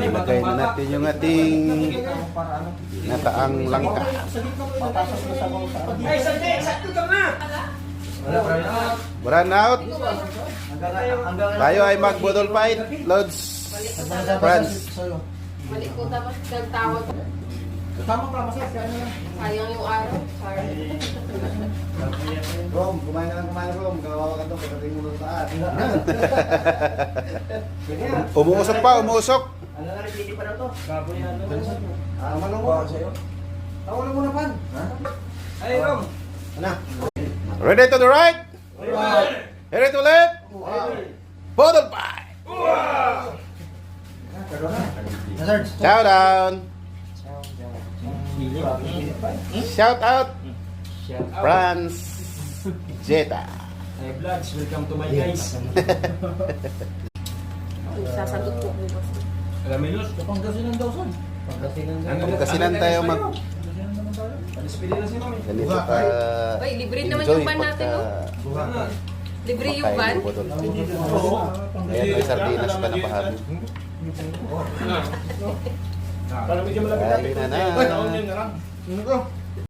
ilagay na natin yung ating nataang langka. Ay, sandali! Sakto ka na! Run out. Tayo ay mag-budol fight. Lods. Friends. Balik ko tapos nagtawag. Tama pa, masaya. Sayang yung araw. Sorry. Rom, kumain ka lang, Rom. Kawawa ka doon, pagdating mo doon sa taas. Umuusok pa, umuusok. Ano na rin, hindi pa na to. Baboy na Manong ko sa'yo. Tawalan mo na, Pan. Ay, Rom! Ano? Ready to the right. Ready to left. Budol fight. Shout down. Shout out. Franz Jetta. Hey, vlogs, welcome to my guys. Sasagot po bukas. Alaminos, Pangasinan daw son. Pagkasinan tayo mag Palispili na si Mami. ganito ka. Uy, libre naman enjoy yung van natin, no? pagka Libre yung van. kumakain ng budol fight. Ayan, may sardinas pa na pahalo. Para medyo malapit natin. Kain na na. Ay, naon yun na lang. Ano ko?